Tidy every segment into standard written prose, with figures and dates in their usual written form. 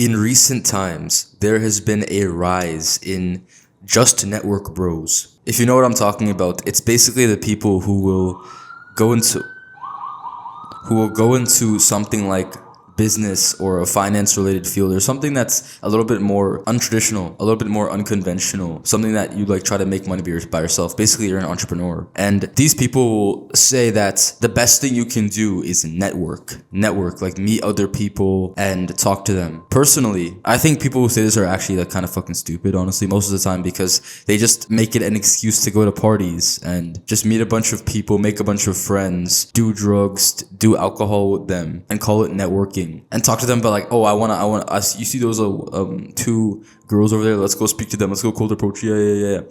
In recent times, there has been a rise in just network bros. If you know what I'm talking about, it's basically the people go into who will go into something like business or a finance related field or something that's a little bit more untraditional, a little bit more unconventional, something that you like try to make money by yourself. Basically, you're an entrepreneur. And these people will say that the best thing you can do is network, like meet other people and talk to them. Personally, I think people who say this are actually like kind of fucking stupid, honestly, most of the time, because they just make it an excuse to go to parties and just meet a bunch of people, make a bunch of friends, do drugs, do alcohol with them, and call it networking. And talk to them about like, oh, I want you see those two girls over there, let's go speak to them, let's go cold approach. Yeah.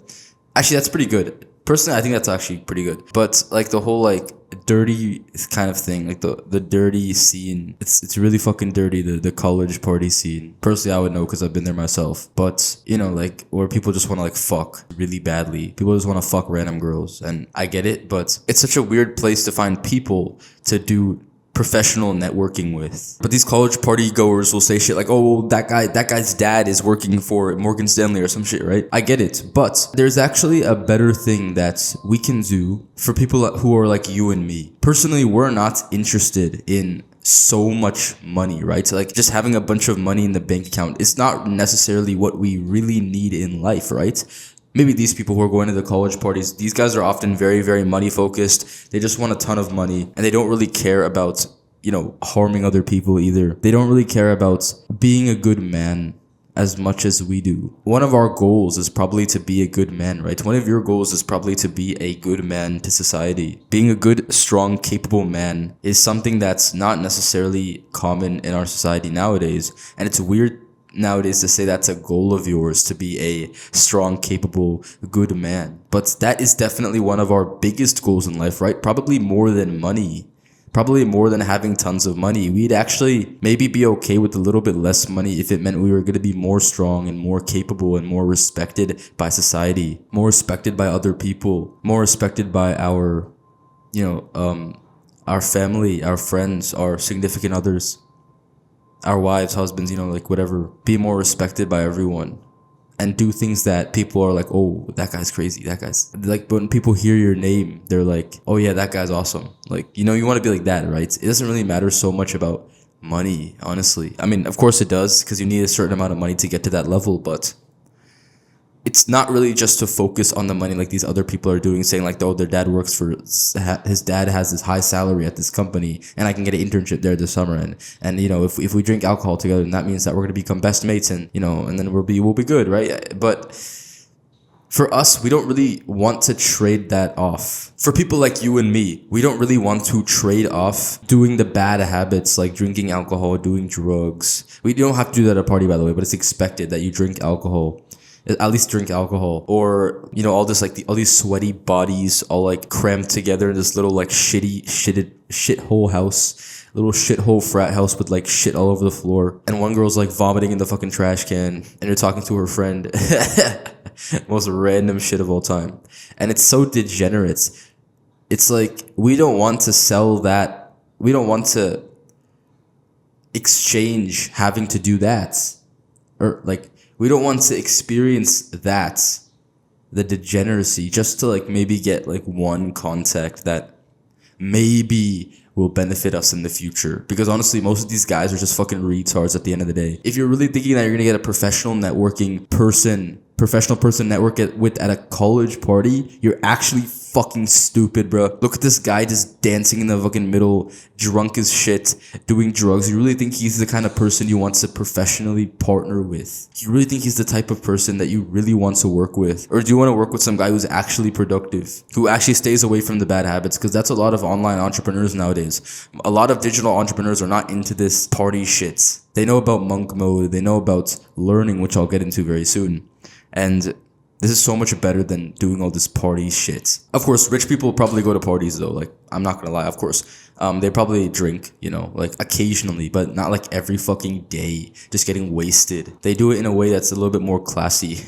Actually, that's pretty good. Personally, I think that's actually pretty good. But like the whole like dirty kind of thing, like the dirty scene, it's really fucking dirty, the college party scene. Personally, I would know because I've been there myself. But you know, like where people just want to like fuck really badly. People just want to fuck random girls, and I get it, but it's such a weird place to find people to do professional networking with. But these college party goers will say shit like, oh, that guy's dad is working for Morgan Stanley or some shit, right? I get it. But there's actually a better thing that we can do for people who are like you and me. Personally, we're not interested in so much money, right? So like just having a bunch of money in the bank account is not necessarily what we really need in life, right? Maybe these people who are going to the college parties, these guys are often very, very money focused. They just want a ton of money and they don't really care about, you know, harming other people either. They don't really care about being a good man as much as we do. One of our goals is probably to be a good man, right? One of your goals is probably to be a good man to society. Being a good, strong, capable man is something that's not necessarily common in our society nowadays. And it's weird nowadays to say that's a goal of yours, to be a strong, capable, good man. But that is definitely one of our biggest goals in life, right? Probably more than money. Probably more than having tons of money. We'd actually maybe be okay with a little bit less money if it meant we were going to be more strong and more capable and more respected by society, more respected by other people, more respected by our, our family, our friends, our significant others, our wives, husbands, like whatever. Be more respected by everyone and do things that people are like, oh, that guy's crazy. That guy's like, when people hear your name, they're like, oh yeah, that guy's awesome. Like, you want to be like that, right? It doesn't really matter so much about money, honestly. I mean, of course it does, because you need a certain amount of money to get to that level, but it's not really just to focus on the money like these other people are doing, saying like, oh, their dad works for, his dad has this high salary at this company and I can get an internship there this summer. And if we drink alcohol together, then that means that we're going to become best mates and then we'll be good, right? But for us, we don't really want to trade that off. For people like you and me, we don't really want to trade off doing the bad habits like drinking alcohol, doing drugs. We don't have to do that at a party, by the way, but it's expected that you drink alcohol. At least drink alcohol, or all this like all these sweaty bodies all like crammed together in this little like shithole house, little shithole frat house with like shit all over the floor, and one girl's like vomiting in the fucking trash can, and you're talking to her friend. Most random shit of all time, and it's so degenerate. It's like we don't want to sell that. We don't want to exchange having to do that, or like. We don't want to experience that, the degeneracy, just to like maybe get like one contact that maybe will benefit us in the future. Because honestly, most of these guys are just fucking retards at the end of the day. If you're really thinking that you're gonna get a professional person network at a college party, you're actually fucking stupid, bro. Look at this guy just dancing in the fucking middle, drunk as shit, doing drugs. You really think he's the kind of person you want to professionally partner with? You really think he's the type of person that you really want to work with? Or do you want to work with some guy who's actually productive, who actually stays away from the bad habits? Because that's a lot of online entrepreneurs nowadays. A lot of digital entrepreneurs are not into this party shit. They know about monk mode. They know about learning, which I'll get into very soon. And this is so much better than doing all this party shit. Of course, rich people probably go to parties though. Like, I'm not gonna lie, of course. They probably drink, like occasionally, but not like every fucking day, just getting wasted. They do it in a way that's a little bit more classy.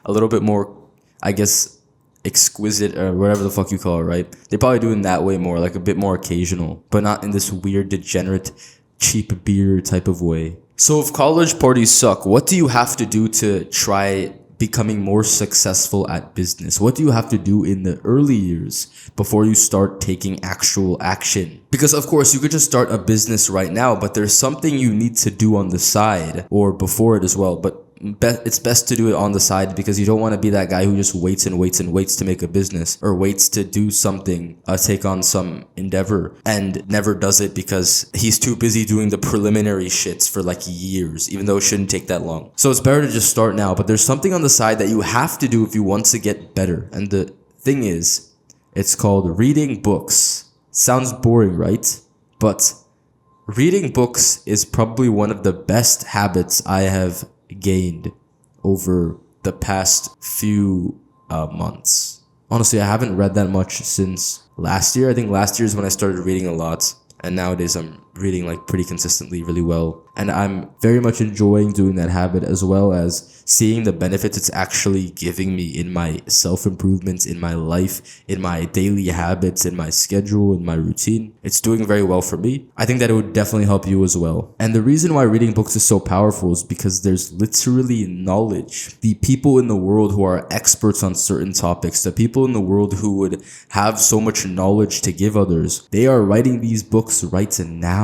A little bit more, I guess, exquisite or whatever the fuck you call it, right? They probably do it in that way more, like a bit more occasional, but not in this weird, degenerate, cheap beer type of way. So if college parties suck, what do you have to do to try becoming more successful at business? What do you have to do in the early years before you start taking actual action? Because of course you could just start a business right now, but there's something you need to do on the side or before it as well. But it's best to do it on the side because you don't want to be that guy who just waits and waits and waits to make a business or waits to do something, take on some endeavor and never does it because he's too busy doing the preliminary shits for like years, even though it shouldn't take that long. So it's better to just start now, but there's something on the side that you have to do if you want to get better. And the thing is, it's called reading books. Sounds boring, right? But reading books is probably one of the best habits I have gained over the past few months. Honestly, I haven't read that much since last year. I think last year is when I started reading a lot, and nowadays I'm reading like pretty consistently really well. And I'm very much enjoying doing that habit as well as seeing the benefits it's actually giving me in my self-improvements, in my life, in my daily habits, in my schedule, in my routine. It's doing very well for me. I think that it would definitely help you as well. And the reason why reading books is so powerful is because there's literally knowledge. The people in the world who are experts on certain topics, the people in the world who would have so much knowledge to give others, they are writing these books right now.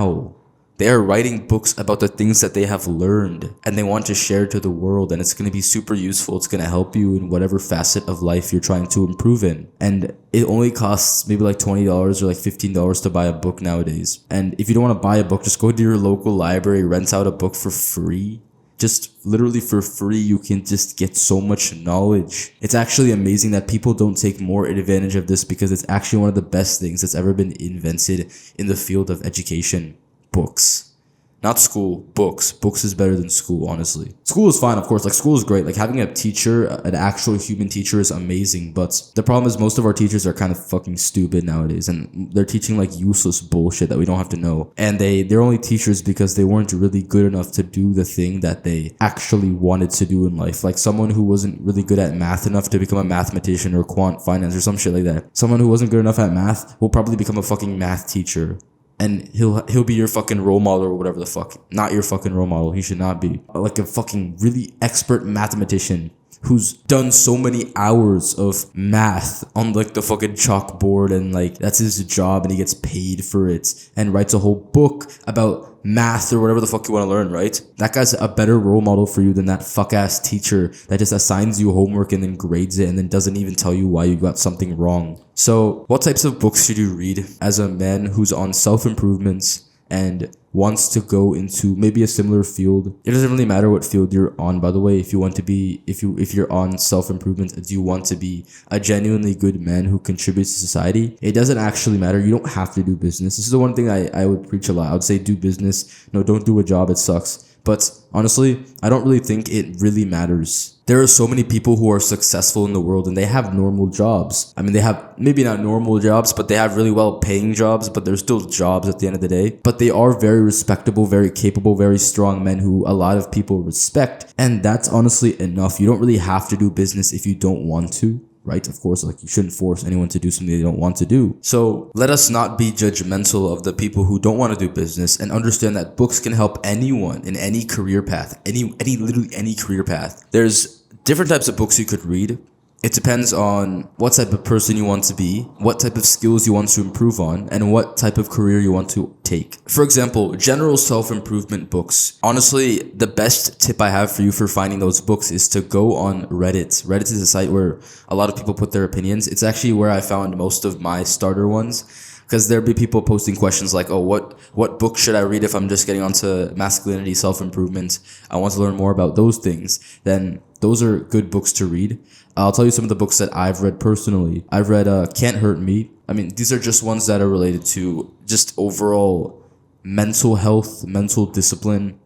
They are writing books about the things that they have learned and they want to share to the world, and it's going to be super useful. It's going to help you in whatever facet of life you're trying to improve in. And it only costs maybe like $20 or like $15 to buy a book nowadays. And if you don't want to buy a book, just go to your local library, rent out a book for free. Just literally for free, you can just get so much knowledge. It's actually amazing that people don't take more advantage of this because it's actually one of the best things that's ever been invented in the field of education. Books. Not school, books. Books is better than school, honestly. School is fine, of course. Like, school is great. Like, having a teacher, an actual human teacher is amazing. But the problem is most of our teachers are kind of fucking stupid nowadays. And they're teaching, like, useless bullshit that we don't have to know. And they're only teachers because they weren't really good enough to do the thing that they actually wanted to do in life. Like, someone who wasn't really good at math enough to become a mathematician or quant finance or some shit like that. Someone who wasn't good enough at math will probably become a fucking math teacher. And he'll be your fucking role model or whatever the fuck. Not your fucking role model. He should not be. Like a fucking really expert mathematician who's done so many hours of math on like the fucking chalkboard and like that's his job and he gets paid for it and writes a whole book about math or whatever the fuck you want to learn, right? That guy's a better role model for you than that fuck ass teacher that just assigns you homework and then grades it and then doesn't even tell you why you got something wrong. So what types of books should you read as a man who's on self-improvements and wants to go into maybe a similar field? It doesn't really matter what field you're on, by the way. If you want to be, if you're on self-improvement, do you want to be a genuinely good man who contributes to society? It doesn't actually matter. You don't have to do business. This is the one thing I would preach a lot. I would say do business. No, don't do a job. It sucks. But honestly, I don't really think it really matters. There are so many people who are successful in the world and they have normal jobs. I mean, they have maybe not normal jobs, but they have really well paying jobs, but they're still jobs at the end of the day. But they are very respectable, very capable, very strong men who a lot of people respect. And that's honestly enough. You don't really have to do business if you don't want to. Right? Of course, like you shouldn't force anyone to do something they don't want to do. So let us not be judgmental of the people who don't want to do business and understand that books can help anyone in any career path, literally any career path. There's different types of books you could read. It depends on what type of person you want to be, what type of skills you want to improve on, and what type of career you want to take. For example, general self-improvement books. Honestly, the best tip I have for you for finding those books is to go on Reddit. Reddit is a site where a lot of people put their opinions. It's actually where I found most of my starter ones. Because there'd be people posting questions like, oh, what book should I read if I'm just getting onto masculinity, self-improvement? I want to learn more about those things. Then those are good books to read. I'll tell you some of the books that I've read personally. I've read Can't Hurt Me. I mean, these are just ones that are related to just overall mental health, mental discipline,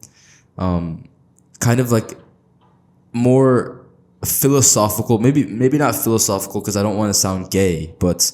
kind of like more philosophical, maybe not philosophical because I don't want to sound gay, but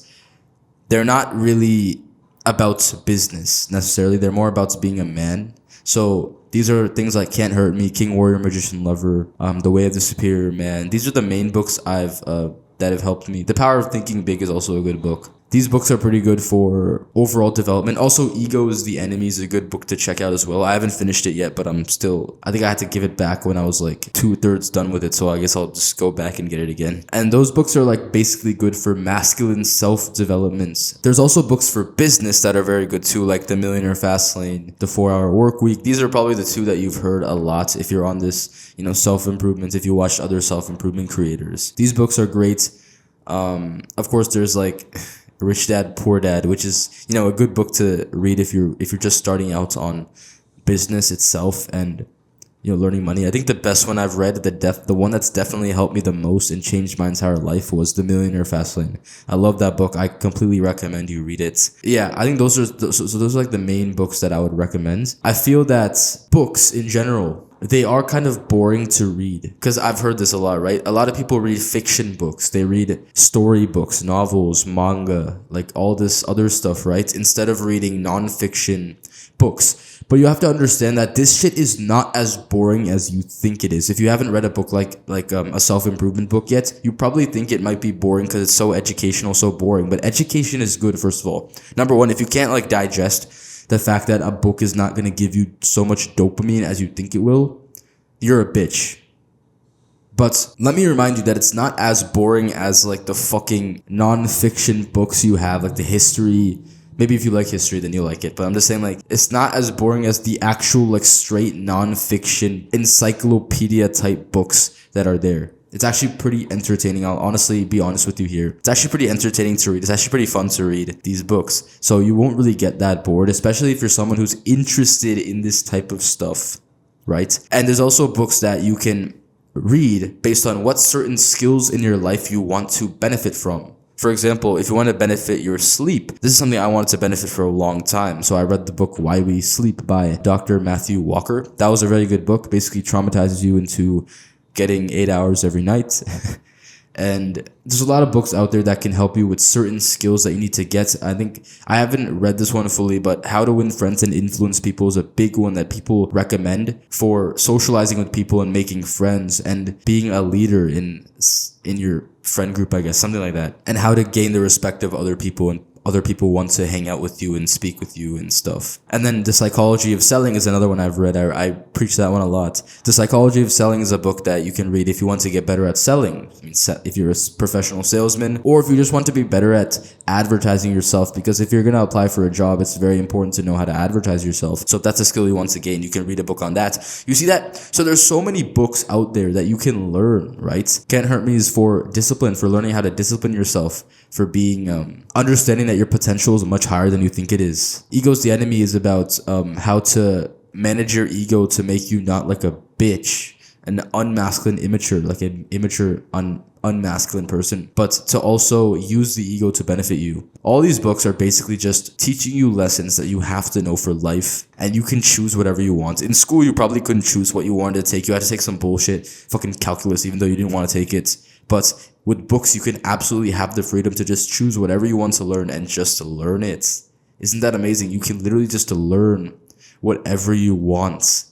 they're not really about business necessarily. They're more about being a man. So these are things like Can't Hurt Me, King, Warrior, Magician, Lover, The Way of the Superior Man. These are the main books that have helped me. The Power of Thinking Big is also a good book. These books are pretty good for overall development. Also, Ego is the Enemy is a good book to check out as well. I haven't finished it yet, but I think I had to give it back when I was like 2/3 done with it. So I guess I'll just go back and get it again. And those books are like basically good for masculine self-development. There's also books for business that are very good too, like The Millionaire Fastlane, The 4-Hour Workweek. These are probably the two that you've heard a lot if you're on this, self-improvement, if you watch other self-improvement creators. These books are great. Of course, there's like Rich Dad, Poor Dad, which is, a good book to read if you're just starting out on business itself and, learning money. I think the best one I've read, the one that's definitely helped me the most and changed my entire life was The Millionaire Fastlane. I love that book. I completely recommend you read it. Yeah, I think those are like the main books that I would recommend. I feel that books in general, they are kind of boring to read because I've heard this a lot, right? A lot of people read fiction books. They read story books, novels, manga, like all this other stuff, right? Instead of reading non-fiction books. But you have to understand that this shit is not as boring as you think it is. If you haven't read a book like a self-improvement book yet, you probably think it might be boring because it's so educational, so boring. But education is good, first of all. Number one, if you can't like digest the fact that a book is not going to give you so much dopamine as you think it will, you're a bitch. But let me remind you that it's not as boring as like the fucking non-fiction books you have, like the history. Maybe if you like history, then you'll like it. But I'm just saying, like, it's not as boring as the actual, like, straight non-fiction encyclopedia type books that are there. It's actually pretty entertaining. I'll honestly be honest with you here. It's actually pretty entertaining to read. It's actually pretty fun to read these books. So you won't really get that bored, especially if you're someone who's interested in this type of stuff, right? And there's also books that you can read based on what certain skills in your life you want to benefit from. For example, if you want to benefit your sleep, this is something I wanted to benefit for a long time. So I read the book Why We Sleep by Dr. Matthew Walker. That was a very good book. Basically traumatizes you into getting 8 hours every night. And there's a lot of books out there that can help you with certain skills that you need to get. I think I haven't read this one fully, but How to Win Friends and Influence People is a big one that people recommend for socializing with people and making friends and being a leader in your friend group, I guess, something like that. And how to gain the respect of other people and other people want to hang out with you and speak with you and stuff. And then The Psychology of Selling is another one I've read. I preach that one a lot. The Psychology of Selling is a book that you can read if you want to get better at selling. I mean, if you're a professional salesman, or if you just want to be better at advertising yourself, because if you're going to apply for a job, it's very important to know how to advertise yourself. So if that's a skill you want to gain, you can read a book on that. You see that? So there's so many books out there that you can learn, right? Can't Hurt Me is for discipline, for learning how to discipline yourself, for being understanding that your potential is much higher than you think it is. Ego's the Enemy is about how to manage your ego to make you not like a bitch, an unmasculine, immature, like an immature, unmasculine person, but to also use the ego to benefit you. All these books are basically just teaching you lessons that you have to know for life, and you can choose whatever you want. In school, you probably couldn't choose what you wanted to take. You had to take some bullshit, fucking calculus, even though you didn't want to take it. But with books, you can absolutely have the freedom to just choose whatever you want to learn and just learn it. Isn't that amazing? You can literally just learn whatever you want.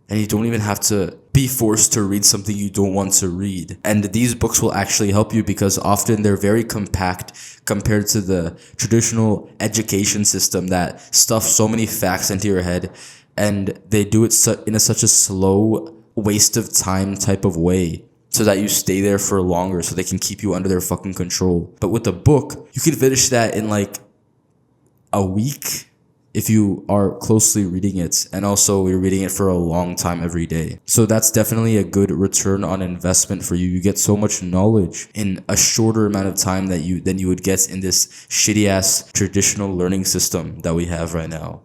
And you don't even have to be forced to read something you don't want to read. And these books will actually help you because often they're very compact compared to the traditional education system that stuffs so many facts into your head. And they do it in such a slow, waste of time type of way, so that you stay there for longer, so they can keep you under their fucking control. But with a book, you can finish that in like a week if you are closely reading it, and also you're reading it for a long time every day. So that's definitely a good return on investment for you. You get so much knowledge in a shorter amount of time than you would get in this shitty ass traditional learning system that we have right now.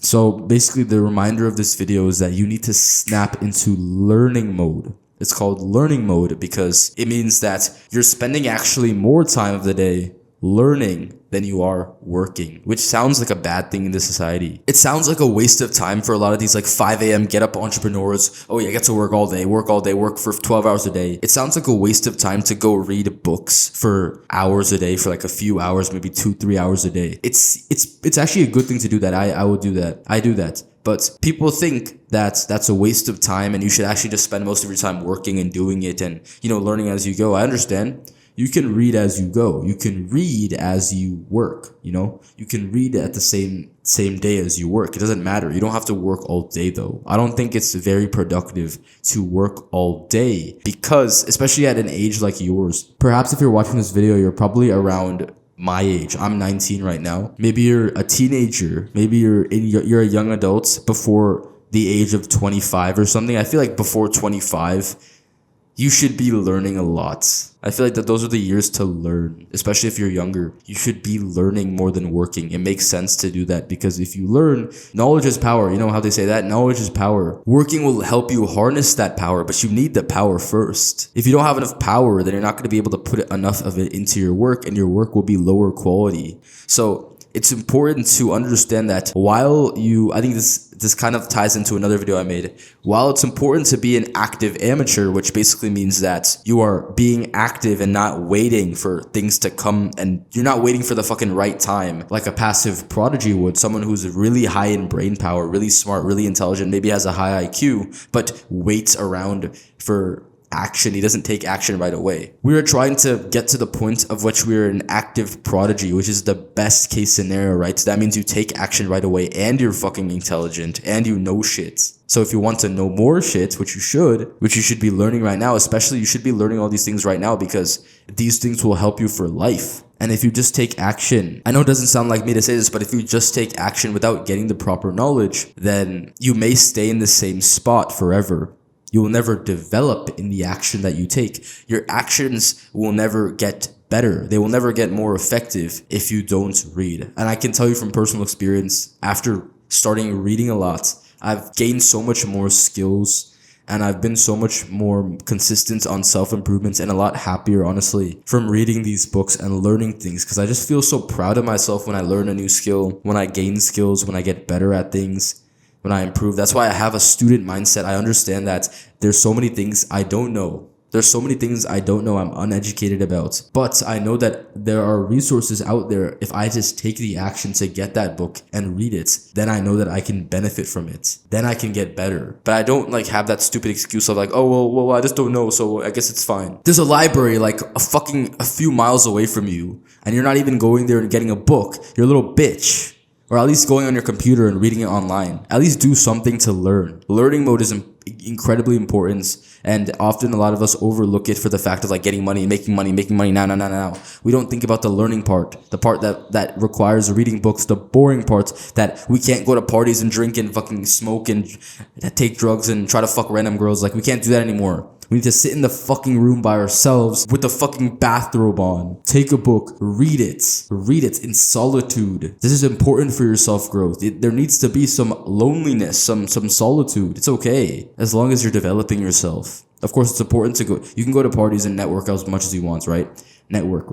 So basically the reminder of this video is that you need to snap into learning mode. It's called learning mode because it means that you're spending actually more time of the day learning than you are working, which sounds like a bad thing in this society. It sounds like a waste of time for a lot of these like 5 a.m. get up entrepreneurs. Oh yeah, get to work all day, work for 12 hours a day. It sounds like a waste of time to go read books for hours a day, for like a few hours, maybe 2-3 hours a day. It's actually a good thing to do that. I would do that. I do that. But people think that that's a waste of time and you should actually just spend most of your time working and doing it and, learning as you go. I understand. You can read as you go. You can read as you work, You can read at the same day as you work. It doesn't matter. You don't have to work all day though. I don't think it's very productive to work all day because, especially at an age like yours, perhaps if you're watching this video, you're probably around my age. I'm 19 right now. Maybe you're a teenager. Maybe you're a young adult before the age of 25 or something. I feel like before 25, you should be learning a lot. I feel like that those are the years to learn, especially if you're younger. You should be learning more than working. It makes sense to do that because if you learn, knowledge is power. You know how they say that? Knowledge is power. Working will help you harness that power, but you need the power first. If you don't have enough power, then you're not going to be able to put enough of it into your work and your work will be lower quality. So it's important to understand that I think this kind of ties into another video I made. While it's important to be an active amateur, which basically means that you are being active and not waiting for things to come and you're not waiting for the fucking right time like a passive prodigy would, someone who's really high in brain power, really smart, really intelligent, maybe has a high IQ, but waits around for action. He doesn't take action right away. We are trying to get to the point of which we are an active prodigy, which is the best case scenario, right? So that means you take action right away and you're fucking intelligent and you know shit. So if you want to know more shit, which you should be learning right now, especially you should be learning all these things right now because these things will help you for life. And if you just take action, I know it doesn't sound like me to say this, but if you just take action without getting the proper knowledge, then you may stay in the same spot forever. You will never develop in the action that you take. Your actions will never get better. They will never get more effective if you don't read. And I can tell you from personal experience, after starting reading a lot, I've gained so much more skills and I've been so much more consistent on self-improvements and a lot happier, honestly, from reading these books and learning things because I just feel so proud of myself when I learn a new skill, when I gain skills, when I get better at things, when I improve. That's why I have a student mindset. I understand that there's so many things I don't know. I'm uneducated about. But I know that there are resources out there. If I just take the action to get that book and read it, then I know that I can benefit from it. Then I can get better. But I don't have that stupid excuse of well, I just don't know, so I guess it's fine. There's a library a few miles away from you, and you're not even going there and getting a book. You're a little bitch. Or at least going on your computer and reading it online. At least do something to learn. Learning mode is incredibly important, and often a lot of us overlook it for the fact of making money now. We don't think about the learning part, the part that requires reading books, the boring parts that we can't go to parties and drink and fucking smoke and take drugs and try to fuck random girls. We can't do that anymore. We need to sit in the fucking room by ourselves with the fucking bathrobe on. Take a book, read it in solitude. This is important for your self-growth. There needs to be some loneliness, some solitude. It's okay, as long as you're developing yourself. Of course, it's important to go. You can go to parties and network as much as you want, right? Network,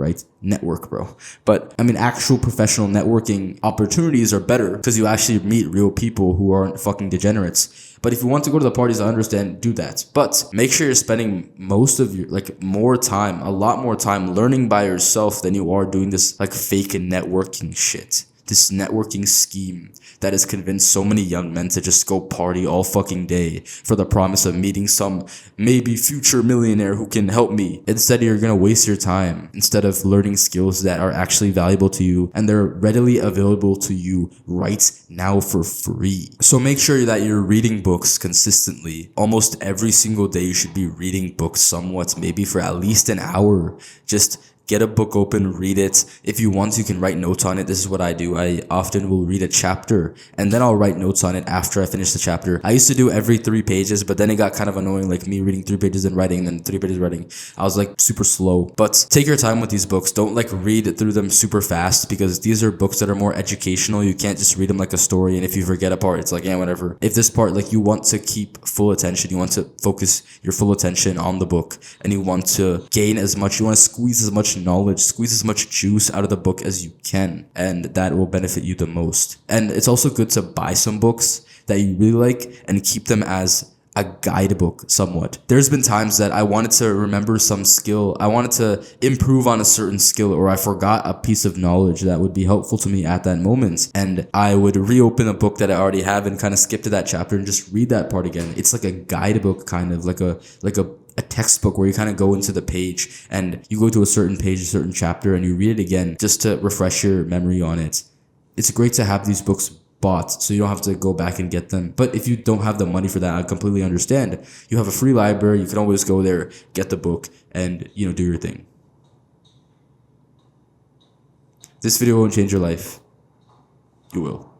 bro. But actual professional networking opportunities are better because you actually meet real people who aren't fucking degenerates. But if you want to go to the parties, I understand, do that. But make sure you're spending most of your, a lot more time learning by yourself than you are doing this fake networking shit. This networking scheme that has convinced so many young men to just go party all fucking day for the promise of meeting some maybe future millionaire who can help me. Instead, you're gonna waste your time instead of learning skills that are actually valuable to you and they're readily available to you right now for free. So make sure that you're reading books consistently. Almost every single day you should be reading books somewhat, maybe for at least an hour. Just get a book open, read it. If you want, you can write notes on it. This is what I do. I often will read a chapter and then I'll write notes on it after I finish the chapter. I used to do every 3 pages, but then it got kind of annoying, me reading 3 pages and writing, and then 3 pages writing. I was super slow. But take your time with these books. Don't read through them super fast because these are books that are more educational. You can't just read them like a story, and if you forget a part, it's whatever. If this part, you want to keep full attention, you want to focus your full attention on the book, and you want to gain as much, you want to squeeze as much much knowledge, squeeze as much juice out of the book as you can, and that will benefit you the most. And it's also good to buy some books that you really like and keep them as a guidebook somewhat. There's been times that I wanted to remember some skill, I wanted to improve on a certain skill, or I forgot a piece of knowledge that would be helpful to me at that moment, and I would reopen a book that I already have and kind of skip to that chapter and just read that part again. It's like a guidebook, kind of like a textbook where you kind of go into the page and you go to a certain page, a certain chapter, and you read it again just to refresh your memory on it. It's great to have these books bought so you don't have to go back and get them. But if you don't have the money for that, I completely understand. You have a free library, you can always go there, get the book, and do your thing. This video won't change your life. You will.